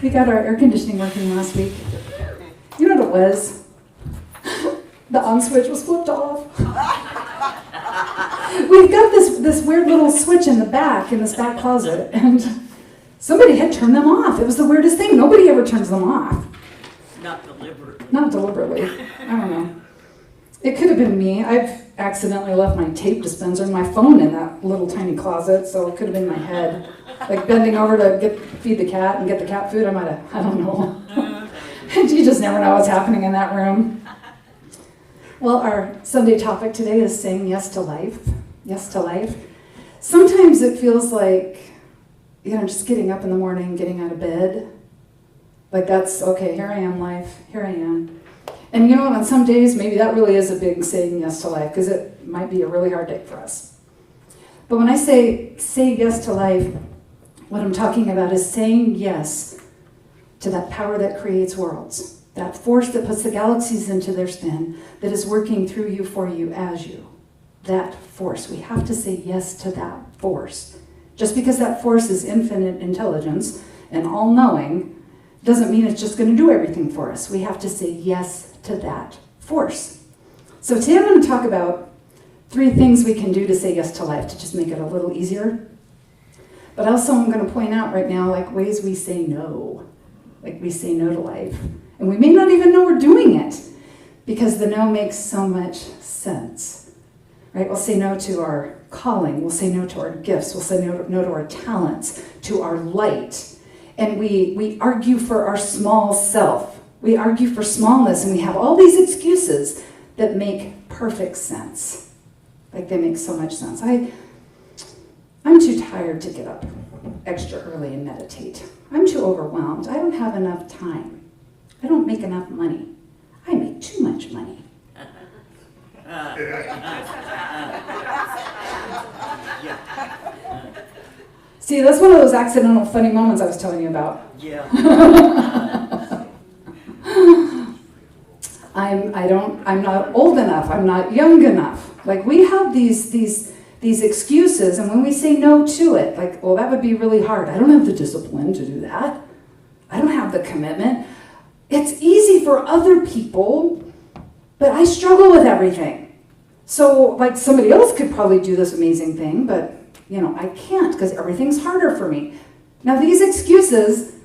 We got our air conditioning working last week. You know what it was? The on switch was flipped off. We've got this weird little switch in the back, in this back closet, and somebody had turned them off. It was the weirdest thing. Nobody ever turns them off. Not deliberately. Not deliberately. I don't know. It could have been me. I've accidentally left my tape dispenser and my phone in that little tiny closet, so it could have been my head. Like bending over to feed the cat and get the cat food, I don't know. You just never know what's happening in that room. Well, our Sunday topic today is saying yes to life. Yes to life. Sometimes it feels like, just getting up in the morning, getting out of bed. Like that's, okay, here I am, life, here I am. And on some days, maybe that really is a big saying yes to life, because it might be a really hard day for us. But when I say yes to life, what I'm talking about is saying yes to that power that creates worlds, that force that puts the galaxies into their spin, that is working through you, for you, as you. That force. We have to say yes to that force. Just because that force is infinite intelligence and all-knowing doesn't mean it's just going to do everything for us. We have to say yes to that force. So today I'm going to talk about 3 things we can do to say yes to life, to just make it a little easier. But also I'm going to point out right now, ways we say no. We say no to life. And we may not even know we're doing it, because the no makes so much sense. Right? We'll say no to our calling. We'll say no to our gifts. We'll say no to our talents, to our light. And we argue for our small self. We argue for smallness, and we have all these excuses that make perfect sense. They make so much sense. I'm too tired to get up extra early and meditate. I'm too overwhelmed. I don't have enough time. I don't make enough money. I make too much money. See, that's one of those accidental funny moments I was telling you about. Yeah. I'm not old enough. I'm not young enough. We have these excuses, and when we say no to it, that would be really hard. I don't have the discipline to do that. I don't have the commitment. It's easy for other people, but I struggle with everything. So, somebody else could probably do this amazing thing, but, I can't, because everything's harder for me. Now, these excuses,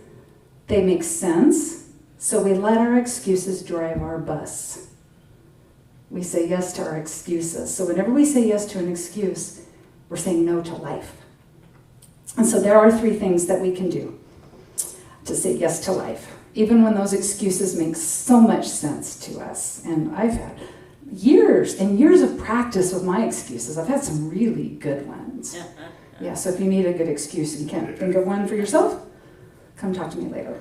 they make sense, so we let our excuses drive our bus. We say yes to our excuses. So whenever we say yes to an excuse, we're saying no to life. And so there are 3 things that we can do to say yes to life, even when those excuses make so much sense to us. And I've had years and years of practice with my excuses. I've had some really good ones. Yeah, so if you need a good excuse and you can't think of one for yourself, come talk to me later.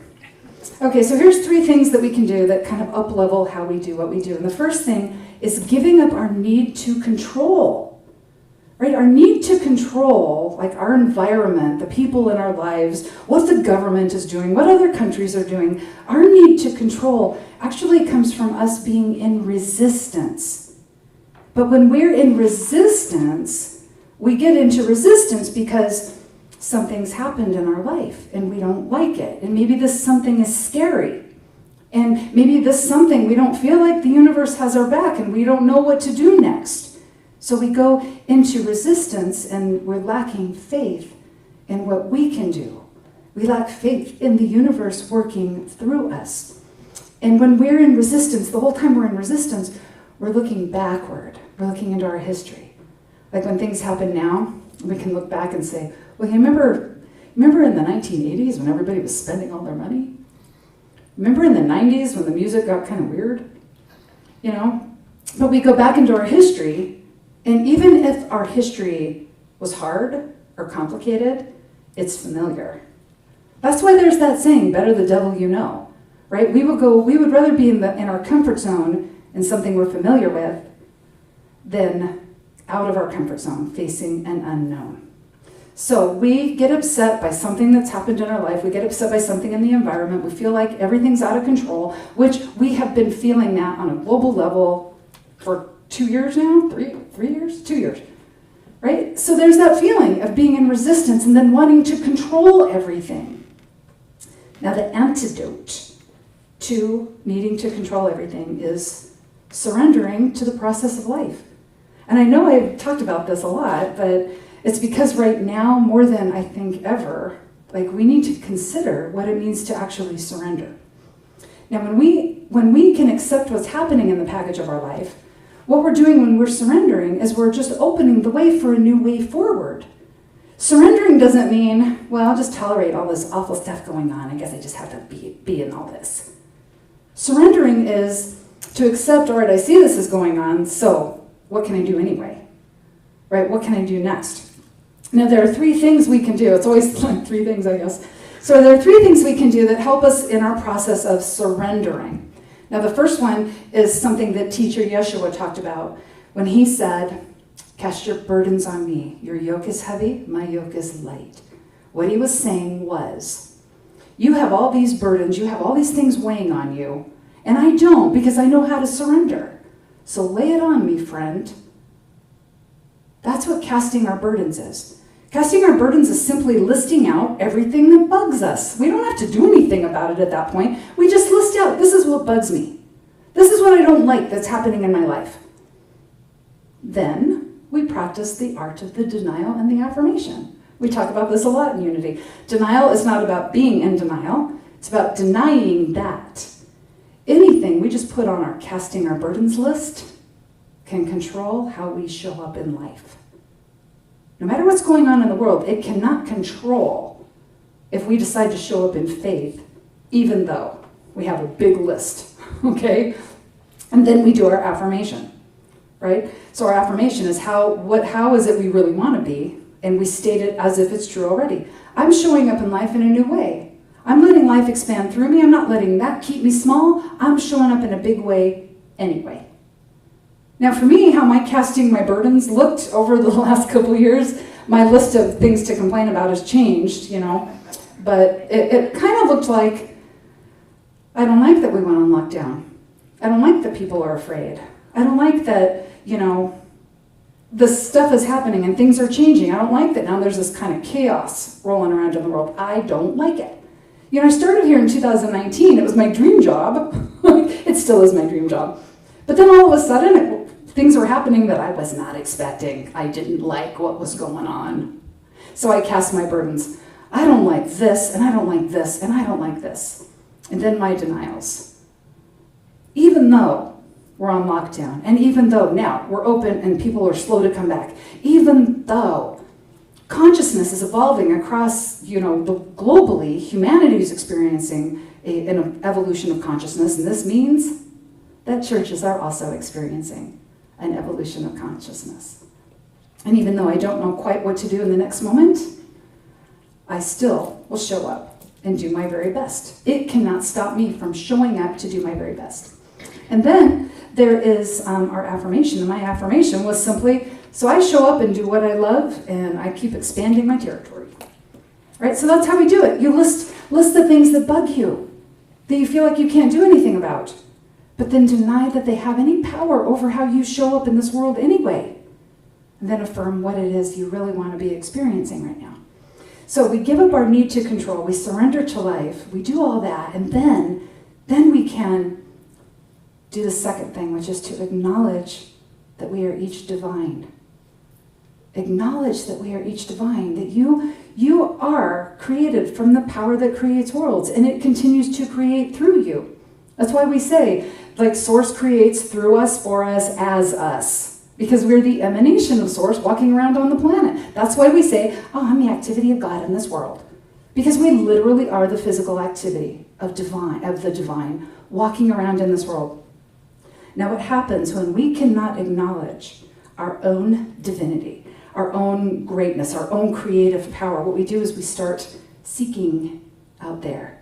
Okay, so here's 3 things that we can do that kind of up-level how we do what we do. And the first thing is giving up our need to control, right? Our need to control, our environment, the people in our lives, what the government is doing, what other countries are doing. Our need to control actually comes from us being in resistance. But when we're in resistance, we get into resistance because something's happened in our life and we don't like it. And maybe this something is scary. And maybe this something, we don't feel like the universe has our back and we don't know what to do next. So we go into resistance and we're lacking faith in what we can do. We lack faith in the universe working through us. And when we're in resistance, the whole time we're in resistance, we're looking backward. We're looking into our history. When things happen now, we can look back and say, well, you remember in the 1980s when everybody was spending all their money? Remember in the 90s when the music got kind of weird? But we go back into our history, and even if our history was hard or complicated, it's familiar. That's why there's that saying, better the devil you know, right? We would rather be in our comfort zone in something we're familiar with than out of our comfort zone, facing an unknown. So we get upset by something that's happened in our life. We get upset by something in the environment. We feel like everything's out of control, which we have been feeling that on a global level for 2 years now, 3 years, 2 years, right? So there's that feeling of being in resistance and then wanting to control everything. Now, the antidote to needing to control everything is surrendering to the process of life. And I know I've talked about this a lot, but it's because right now, more than I think ever, like we need to consider what it means to actually surrender. Now, when we can accept what's happening in the package of our life, what we're doing when we're surrendering is we're just opening the way for a new way forward. Surrendering doesn't mean, well, I'll just tolerate all this awful stuff going on. I guess I just have to be in all this. Surrendering is to accept, all right, I see this is going on, so what can I do anyway? Right? What can I do next? Now, there are three things we can do. It's always like three things, I guess. So there are three things we can do that help us in our process of surrendering. Now, the first one is something that teacher Yeshua talked about when he said, cast your burdens on me. Your yoke is heavy, my yoke is light. What he was saying was, you have all these burdens, you have all these things weighing on you, and I don't because I know how to surrender. So lay it on me, friend. That's what casting our burdens is. Casting our burdens is simply listing out everything that bugs us. We don't have to do anything about it at that point. We just list out, this is what bugs me. This is what I don't like that's happening in my life. Then we practice the art of the denial and the affirmation. We talk about this a lot in Unity. Denial is not about being in denial. It's about denying that. Anything we just put on our casting our burdens list can control how we show up in life. No matter what's going on in the world, it cannot control if we decide to show up in faith, even though we have a big list, okay? And then we do our affirmation, right? So our affirmation is how is it we really want to be, and we state it as if it's true already. I'm showing up in life in a new way. I'm letting life expand through me. I'm not letting that keep me small. I'm showing up in a big way anyway. Now, for me, how my casting my burdens looked over the last couple of years, my list of things to complain about has changed, but it kind of looked like, I don't like that we went on lockdown. I don't like that people are afraid. I don't like that, this stuff is happening and things are changing. I don't like that now there's this kind of chaos rolling around in the world. I don't like it. I started here in 2019. It was my dream job. It still is my dream job. But then all of a sudden, things were happening that I was not expecting. I didn't like what was going on. So I cast my burdens. I don't like this, and I don't like this, and I don't like this. And then my denials. Even though we're on lockdown, and even though now we're open and people are slow to come back, even though consciousness is evolving across, globally, humanity is experiencing an evolution of consciousness, and this means that churches are also experiencing an evolution of consciousness. And even though I don't know quite what to do in the next moment, I still will show up and do my very best. It cannot stop me from showing up to do my very best. And then there is our affirmation. And my affirmation was simply, so I show up and do what I love, and I keep expanding my territory. Right? So that's how we do it. You list the things that bug you, that you feel like you can't do anything about, but then deny that they have any power over how you show up in this world anyway. And then affirm what it is you really want to be experiencing right now. So we give up our need to control, we surrender to life, we do all that, and then we can do the second thing, which is to acknowledge that we are each divine. Acknowledge that we are each divine, that you are created from the power that creates worlds, and it continues to create through you. That's why we say, Source creates through us, for us, as us. Because we're the emanation of Source walking around on the planet. That's why we say, I'm the activity of God in this world. Because we literally are the physical activity of the divine walking around in this world. Now, what happens when we cannot acknowledge our own divinity, our own greatness, our own creative power? What we do is we start seeking out there.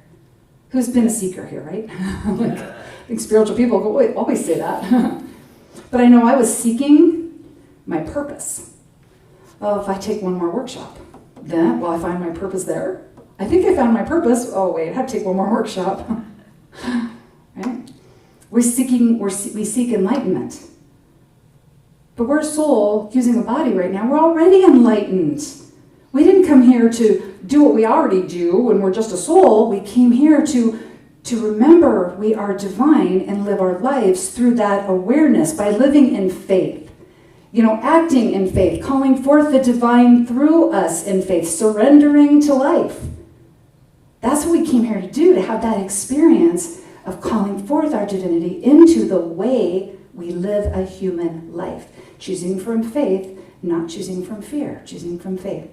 Who's been a seeker here, right? I think spiritual people always say that. But I know I was seeking my purpose. If I take one more workshop, then will I find my purpose there? I think I found my purpose. Oh wait, I have to take one more workshop. Right? We seek enlightenment. But we're a soul using a body right now. We're already enlightened. We didn't come here to do what we already do when we're just a soul. We came here to remember we are divine and live our lives through that awareness by living in faith. Acting in faith, calling forth the divine through us in faith, surrendering to life. That's what we came here to do, to have that experience of calling forth our divinity into the way we live a human life. Choosing from faith, not choosing from fear, choosing from faith.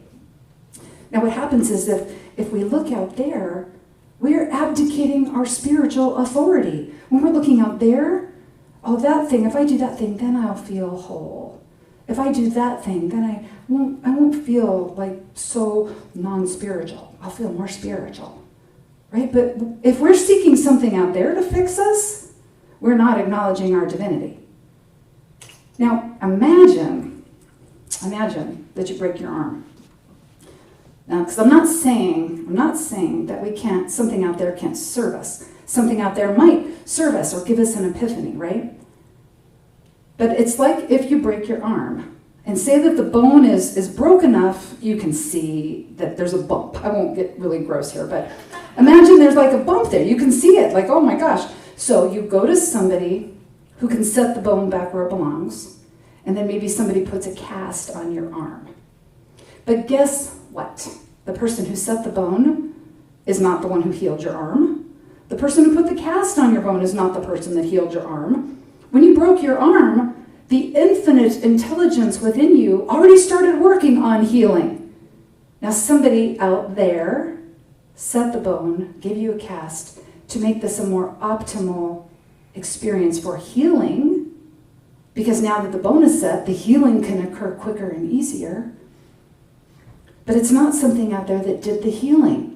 Now what happens is if we look out there, we're abdicating our spiritual authority. When we're looking out there, that thing, if I do that thing, then I'll feel whole. If I do that thing, then I won't feel like so non-spiritual. I'll feel more spiritual, right? But if we're seeking something out there to fix us, we're not acknowledging our divinity. Now, imagine that you break your arm. Now, because I'm not saying that something out there can't serve us. Something out there might serve us or give us an epiphany, right? But it's like if you break your arm and say that the bone is broke enough, you can see that there's a bump. I won't get really gross here, but imagine there's like a bump there. You can see it, like, oh my gosh. So you go to somebody who can set the bone back where it belongs, and then maybe somebody puts a cast on your arm. But guess what? The person who set the bone is not the one who healed your arm. The person who put the cast on your bone is not the person that healed your arm. When you broke your arm, the infinite intelligence within you already started working on healing. Now somebody out there set the bone, gave you a cast to make this a more optimal experience for healing, because now that the bone is set, the healing can occur quicker and easier. But it's not something out there that did the healing.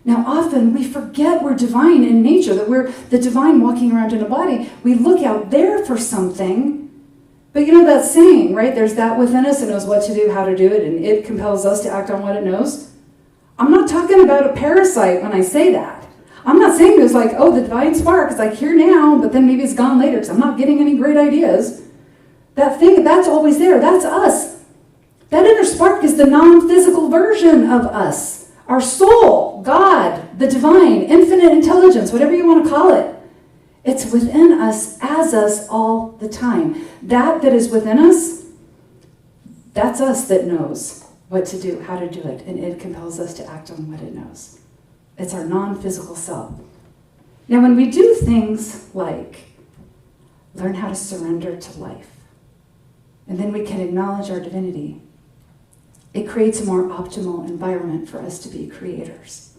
Now, often we forget we're divine in nature, that we're the divine walking around in a body. We look out there for something, but that saying, right? There's that within us that knows what to do, how to do it, and it compels us to act on what it knows. I'm not talking about a parasite when I say that. I'm not saying there's like, the divine spark is like here now, but then maybe it's gone later because I'm not getting any great ideas. That thing, that's always there. That's us. That inner spark is the non-physical version of us. Our soul, God, the divine, infinite intelligence, whatever you want to call it. It's within us, as us all the time. That is within us, that's us that knows what to do, how to do it, and it compels us to act on what it knows. It's our non-physical self. Now, when we do things like learn how to surrender to life, and then we can acknowledge our divinity, it creates a more optimal environment for us to be creators.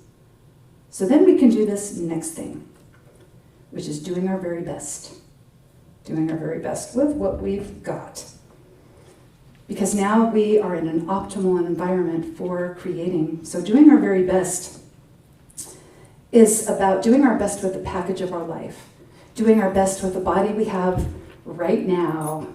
So then we can do this next thing, which is doing our very best. Doing our very best with what we've got. Because now we are in an optimal environment for creating. So doing our very best is about doing our best with the package of our life. Doing our best with the body we have right now.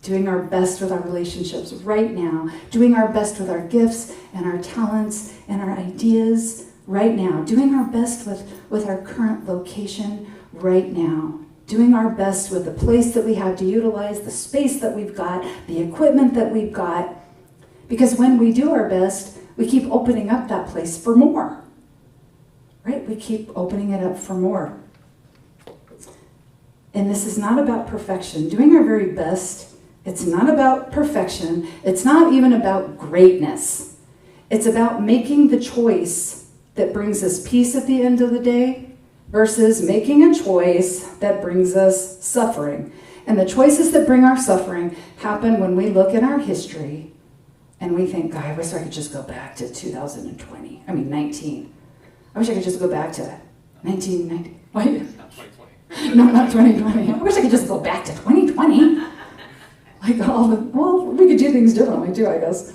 Doing our best with our relationships right now, doing our best with our gifts and our talents and our ideas right now, doing our best with our current location right now, doing our best with the place that we have to utilize, the space that we've got, the equipment that we've got, because when we do our best, we keep opening up that place for more, right? We keep opening it up for more. And this is not about perfection. Doing our very best, it's not about perfection. It's not even about greatness. It's about making the choice that brings us peace at the end of the day versus making a choice that brings us suffering. And the choices that bring our suffering happen when we look at our history and we think, God, I wish I could just go back to 19. I wish I could just go back to 1990. What? Not 2020. No, not 2020. I wish I could just go back to 2020. We could do things differently too, I guess.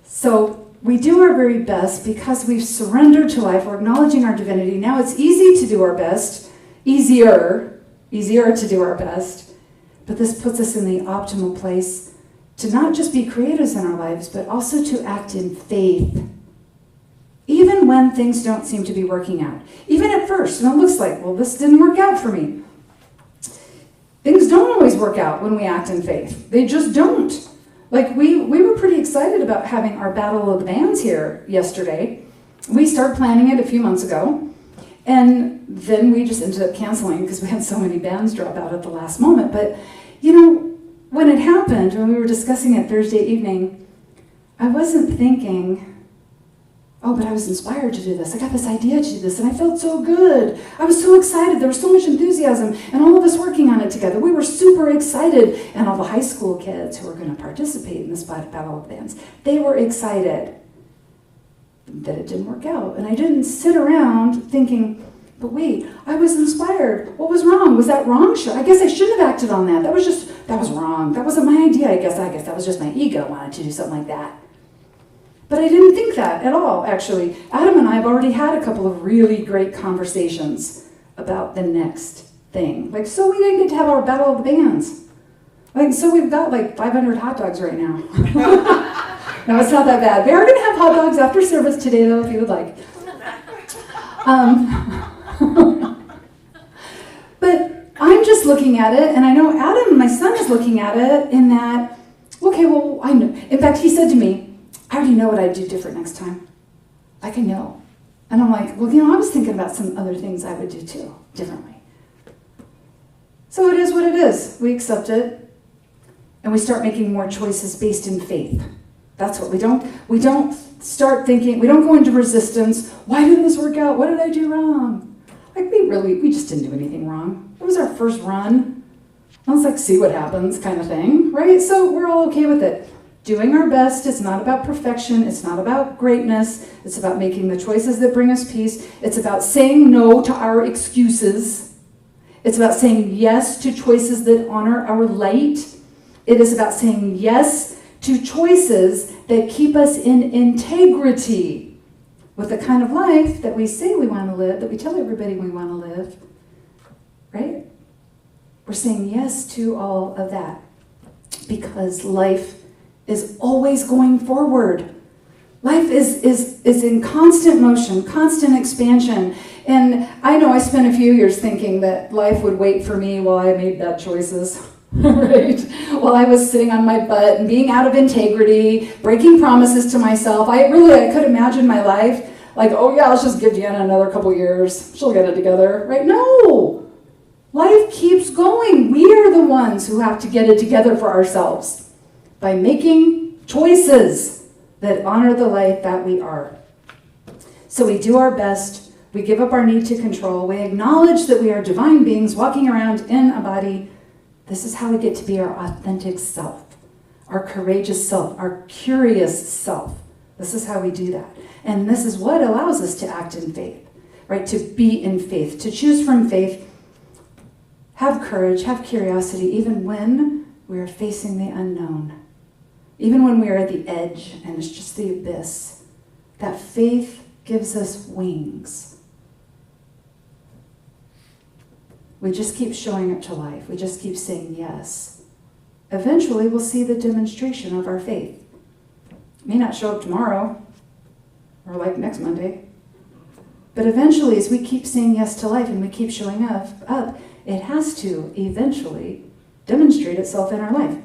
So we do our very best because we've surrendered to life. We're acknowledging our divinity. Now it's easy to do our best, easier to do our best. But this puts us in the optimal place to not just be creators in our lives, but also to act in faith. Even when things don't seem to be working out. Even at first, when it looks like, this didn't work out for me. Things don't always work out when we act in faith. They just don't. Like we were pretty excited about having our Battle of the Bands here yesterday. We started planning it a few months ago, and then we just ended up canceling because we had so many bands drop out at the last moment. But, when it happened, when we were discussing it Thursday evening, I wasn't thinking, oh, but I was inspired to do this. I got this idea to do this, and I felt so good. I was so excited. There was so much enthusiasm, and all of us working on it together. We were super excited, and all the high school kids who were going to participate in this Battle of Bands, they were excited that it didn't work out. And I didn't sit around thinking, but wait, I was inspired. What was wrong? Was that wrong? I guess I shouldn't have acted on that. That was wrong. That wasn't my idea, I guess that was just my ego wanted to do something like that. But I didn't think that at all, actually. Adam and I have already had a couple of really great conversations about the next thing. So we didn't get to have our Battle of the Bands. So we've got 500 hot dogs right now. No, it's not that bad. We are going to have hot dogs after service today, though, if you would like. But I'm just looking at it, and I know Adam, my son, is looking at it in that, okay, well, I know. In fact, he said to me, I already know what I'd do different next time. I know. And I'm like, well, I was thinking about some other things I would do too, differently. So it is what it is. We accept it, and we start making more choices based in faith. That's what we don't start thinking, we don't go into resistance. Why didn't this work out? What did I do wrong? We just didn't do anything wrong. It was our first run. Let's see what happens kind of thing, right? So we're all okay with it. Doing our best, it's not about perfection, it's not about greatness, it's about making the choices that bring us peace. It's about saying no to our excuses. It's about saying yes to choices that honor our light. It is about saying yes to choices that keep us in integrity with the kind of life that we say we want to live, that we tell everybody we want to live, right? We're saying yes to all of that because life is always going forward. Life is in constant motion, constant expansion. And I know I spent a few years thinking that life would wait for me while I made bad choices. Right? While I was sitting on my butt and being out of integrity, breaking promises to myself, I could imagine my life oh yeah, let's just give Deanna another couple years. She'll get it together, right? No! Life keeps going. We are the ones who have to get it together for ourselves by making choices that honor the life that we are. So we do our best. We give up our need to control. We acknowledge that we are divine beings walking around in a body. This is how we get to be our authentic self, our courageous self, our curious self. This is how we do that. And this is what allows us to act in faith, right? To be in faith, to choose from faith, have courage, have curiosity, even when we are facing the unknown, even when we are at the edge and it's just the abyss. That faith gives us wings. We just keep showing up to life. We just keep saying yes. Eventually, we'll see the demonstration of our faith. It may not show up tomorrow or next Monday, but eventually, as we keep saying yes to life and we keep showing up, it has to eventually demonstrate itself in our life.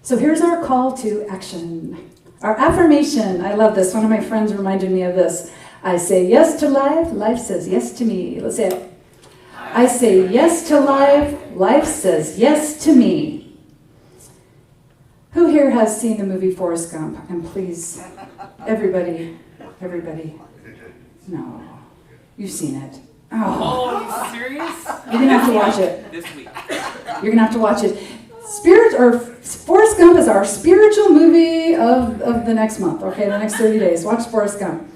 So here's our call to action. Our affirmation. I love this. One of my friends reminded me of this. I say yes to life. Life says yes to me. Let's say it. I say yes to life. Life says yes to me. Who here has seen the movie Forrest Gump? And please, everybody, no, you've seen it. Oh, are you serious? You're going to have to watch it. This week. You're going to have to watch it. Forrest Gump is our spiritual movie of the next month, okay, the next 30 days. Watch Forrest Gump.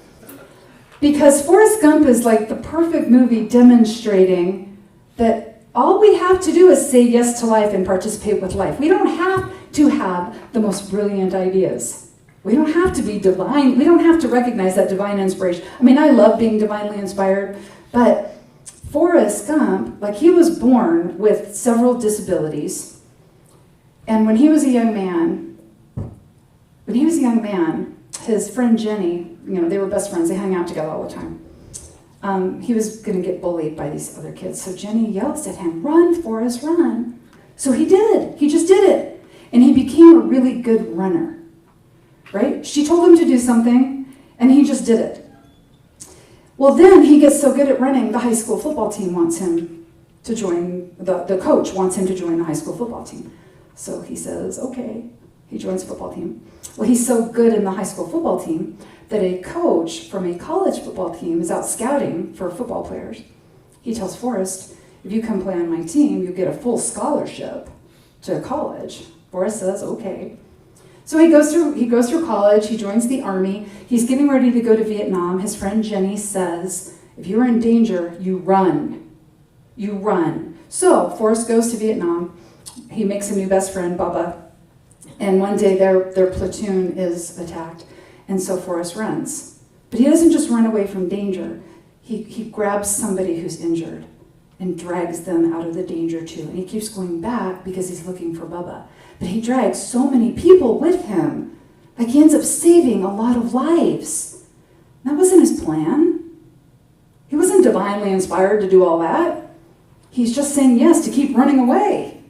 Because Forrest Gump is the perfect movie demonstrating that all we have to do is say yes to life and participate with life. We don't have to have the most brilliant ideas. We don't have to be divine. We don't have to recognize that divine inspiration. I mean, I love being divinely inspired, but Forrest Gump, he was born with several disabilities. And when he was a young man, his friend Jenny, they were best friends. They hung out together all the time. He was going to get bullied by these other kids. So Jenny yells at him, "Run, Forrest, run." So he did. He just did it. and he became a really good runner, right? She told him to do something, and he just did it. Well, then he gets so good at running, the high school football team wants him to join, the coach wants him to join the high school football team. So he says, okay, he joins the football team. Well, he's so good in the high school football team that a coach from a college football team is out scouting for football players. He tells Forrest, if you come play on my team, you get a full scholarship to college. Forrest says, okay. So he goes through college, he joins the army, he's getting ready to go to Vietnam. His friend Jenny says, if you're in danger, you run. You run. So Forrest goes to Vietnam, he makes a new best friend, Bubba, and one day their platoon is attacked, and so Forrest runs. But he doesn't just run away from danger, he grabs somebody who's injured and drags them out of the danger too. And he keeps going back because he's looking for Bubba. But he drags so many people with him. Like he ends up saving a lot of lives. That wasn't his plan. He wasn't divinely inspired to do all that. He's just saying yes to keep running away.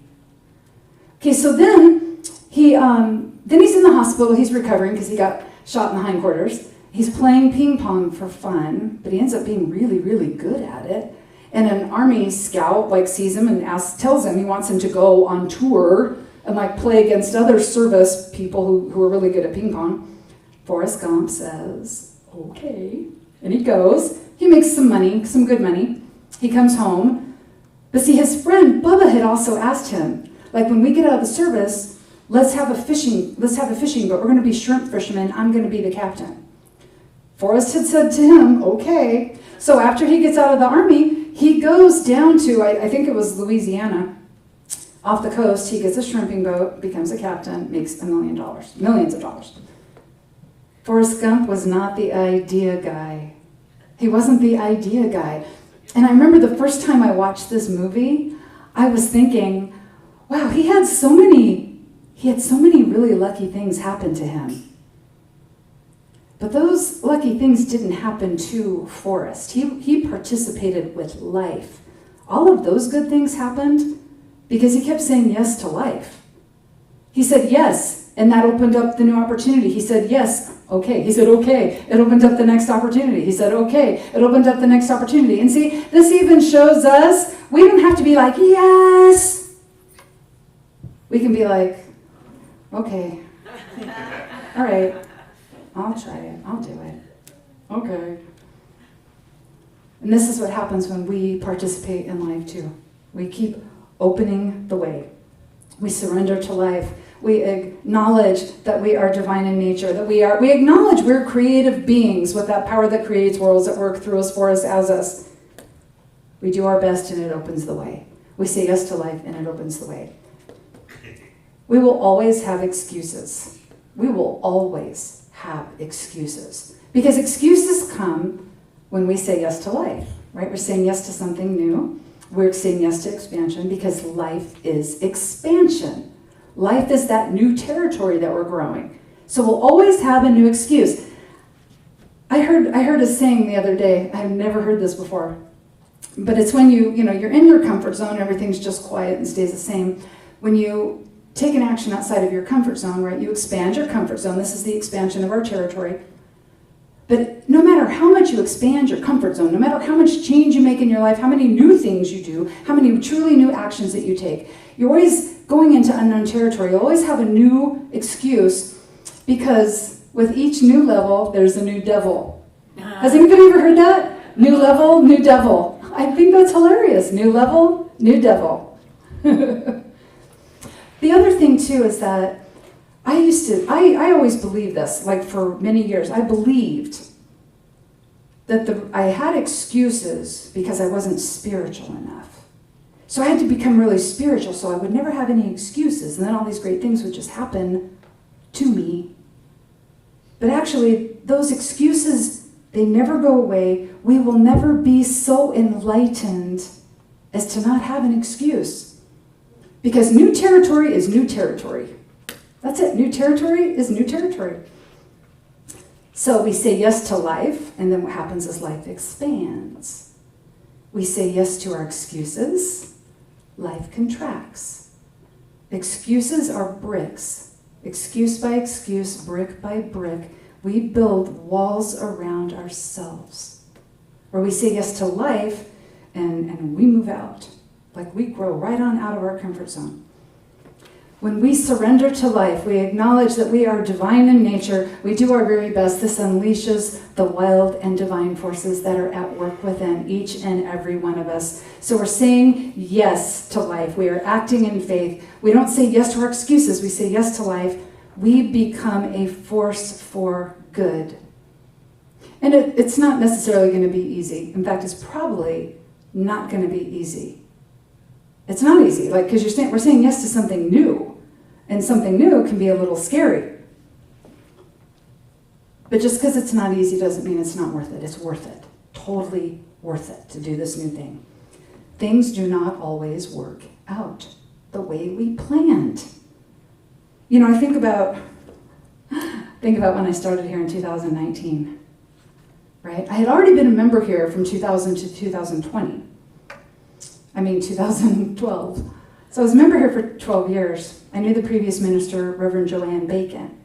Okay, so then he's in the hospital. He's recovering because he got shot in the hindquarters. He's playing ping pong for fun, but he ends up being really, really good at it. And an army scout sees him and tells him he wants him to go on tour and play against other service people who are really good at ping pong. Forrest Gump says, okay. And he goes. He makes some money, some good money. He comes home. But see, his friend Bubba had also asked him, when we get out of the service, let's have a fishing boat. We're going to be shrimp fishermen. I'm going to be the captain. Forrest had said to him, okay. So after he gets out of the army, he goes down to, I think it was Louisiana, off the coast. He gets a shrimping boat, becomes a captain, makes $1 million, millions of dollars. Forrest Gump was not the idea guy. He wasn't the idea guy. And I remember the first time I watched this movie, I was thinking, wow, he had so many really lucky things happen to him. But those lucky things didn't happen to Forrest. He participated with life. All of those good things happened because he kept saying yes to life. He said yes, and that opened up the new opportunity. He said yes, okay. He said okay, it opened up the next opportunity. He said okay, it opened up the next opportunity. And see, this even shows us we don't have to be like, yes. We can be like, okay, all right. I'll try it. I'll do it. Okay. And this is what happens when we participate in life too. We keep opening the way. We surrender to life. We acknowledge that we are divine in nature, that we acknowledge we're creative beings with that power that creates worlds at work through us, for us, as us. We do our best and it opens the way. We say yes to life and it opens the way. We will always have excuses. We will always have excuses. Because excuses come when we say yes to life, right? We're saying yes to something new. We're saying yes to expansion because life is expansion. Life is that new territory that we're growing. So we'll always have a new excuse. I heard a saying the other day. I've never heard this before. But it's when you're in your comfort zone, everything's just quiet and stays the same. When you take an action outside of your comfort zone, right? You expand your comfort zone. This is the expansion of our territory. But no matter how much you expand your comfort zone, no matter how much change you make in your life, how many new things you do, how many truly new actions that you take, you're always going into unknown territory. You'll always have a new excuse because with each new level, there's a new devil. Has anybody ever heard that? New level, new devil. I think that's hilarious. New level, new devil. The other thing too is that I always believed this, for many years, I believed that I had excuses because I wasn't spiritual enough. So I had to become really spiritual so I would never have any excuses and then all these great things would just happen to me. But actually, those excuses, they never go away. We will never be so enlightened as to not have an excuse. Because new territory is new territory. That's it. New territory is new territory. So we say yes to life, and then what happens is life expands. We say yes to our excuses, life contracts. Excuses are bricks. Excuse by excuse, brick by brick, we build walls around ourselves. Where we say yes to life and we move out. Like we grow right on out of our comfort zone. When we surrender to life, we acknowledge that we are divine in nature, we do our very best. This unleashes the wild and divine forces that are at work within each and every one of us. So we're saying yes to life. We are acting in faith. We don't say yes to our excuses. We say yes to life. We become a force for good. And it's not necessarily going to be easy. In fact, it's probably not going to be easy. It's not easy, like, because we're saying yes to something new, and something new can be a little scary. But just because it's not easy doesn't mean it's not worth it. It's worth it, totally worth it to do this new thing. Things do not always work out the way we planned. You know, I think about when I started here in 2019, right? I had already been a member here from 2000 to 2020. 2012. So I was a member here for 12 years. I knew the previous minister, Reverend Joanne Bacon.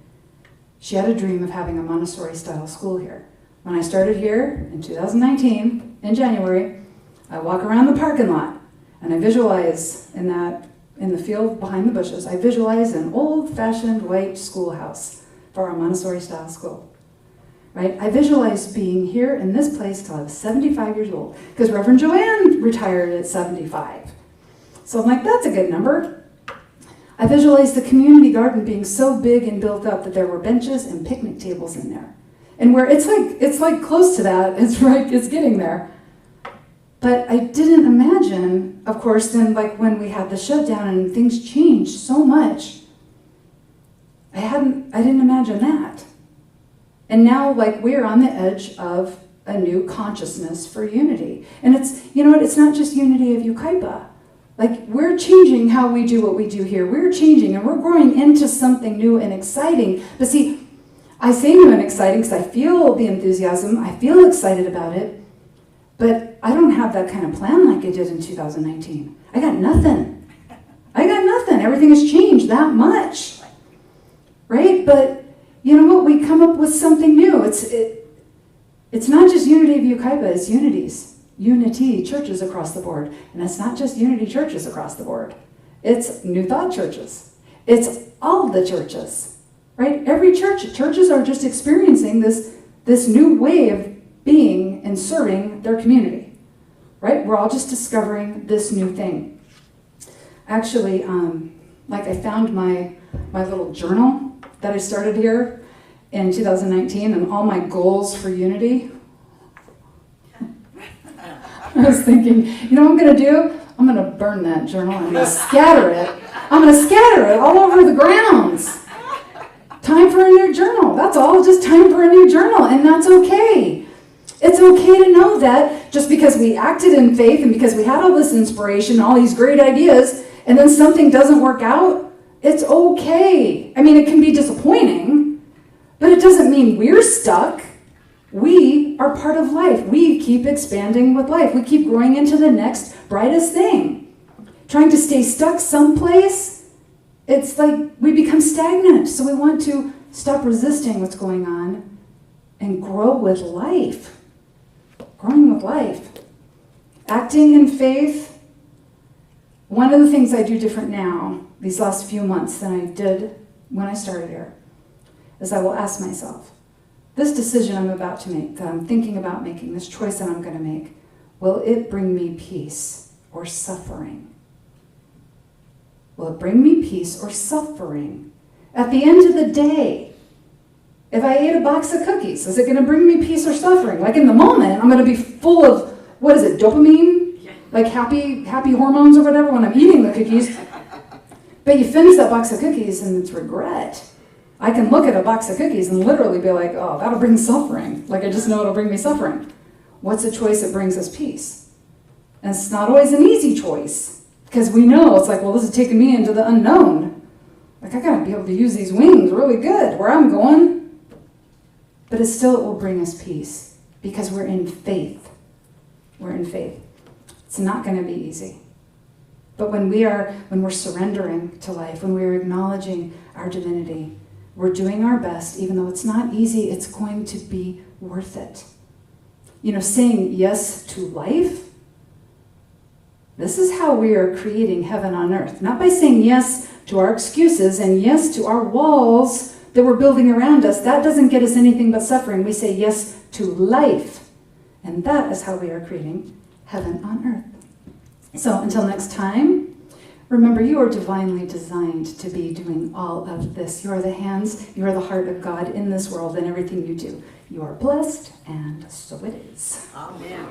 She had a dream of having a Montessori-style school here. When I started here in 2019, in January, I walk around the parking lot and I visualize in the field behind the bushes, I visualize an old-fashioned white schoolhouse for our Montessori-style school. Right? I visualized being here in this place till I was 75 years old, because Reverend Joanne retired at 75. So I'm like, that's a good number. I visualized the community garden being so big and built up that there were benches and picnic tables in there. And where it's like close to that, it's getting there. But I didn't imagine, of course, then like when we had the shutdown and things changed so much, I didn't imagine that. And now, like, we're on the edge of a new consciousness for unity. And it's not just unity of Yucaipa. Like, we're changing how we do what we do here. We're changing, and we're growing into something new and exciting. But see, I say new and exciting because I feel the enthusiasm. I feel excited about it. But I don't have that kind of plan like I did in 2019. I got nothing. Everything has changed that much. Right? But you know what? We come up with something new. It's not just unity of Yucaipa, it's unity churches across the board. And it's not just unity churches across the board. It's New Thought churches. It's all the churches, right? Every churches are just experiencing this new way of being and serving their community, right? We're all just discovering this new thing. Actually, I found my little journal that I started here in 2019 and all my goals for unity. I was thinking, you know what I'm going to do? I'm going to burn that journal. I'm going to scatter it. I'm going to scatter it all over the grounds. Time for a new journal. That's all. Just time for a new journal. And that's okay. It's okay to know that just because we acted in faith and because we had all this inspiration, all these great ideas, and then something doesn't work out, it's okay. I mean, it can be disappointing, but it doesn't mean we're stuck. We are part of life. We keep expanding with life. We keep growing into the next brightest thing. Trying to stay stuck someplace, it's like we become stagnant. So we want to stop resisting what's going on and grow with life. Growing with life. Acting in faith. One of the things I do different now, these last few months, than I did when I started here, is I will ask myself, this decision I'm about to make, that I'm thinking about making, this choice that I'm going to make, will it bring me peace or suffering? Will it bring me peace or suffering? At the end of the day, if I ate a box of cookies, is it going to bring me peace or suffering? Like in the moment, I'm going to be full of, dopamine? Like happy hormones or whatever when I'm eating the cookies. But you finish that box of cookies and it's regret. I can look at a box of cookies and literally be like, oh, that'll bring suffering. Like I just know it'll bring me suffering. What's a choice that brings us peace? And it's not always an easy choice. Because we know, it's like, well, this is taking me into the unknown. Like I gotta be able to use these wings really good where I'm going. But it will bring us peace. Because we're in faith. We're in faith. It's not gonna be easy. But when we're surrendering to life, when we're acknowledging our divinity, we're doing our best, even though it's not easy, it's going to be worth it. Saying yes to life, this is how we are creating heaven on earth. Not by saying yes to our excuses and yes to our walls that we're building around us. That doesn't get us anything but suffering. We say yes to life. And that is how we are creating heaven on earth. So until next time, remember you are divinely designed to be doing all of this. You are the hands, you are the heart of God in this world and everything you do. You are blessed, and so it is. Amen.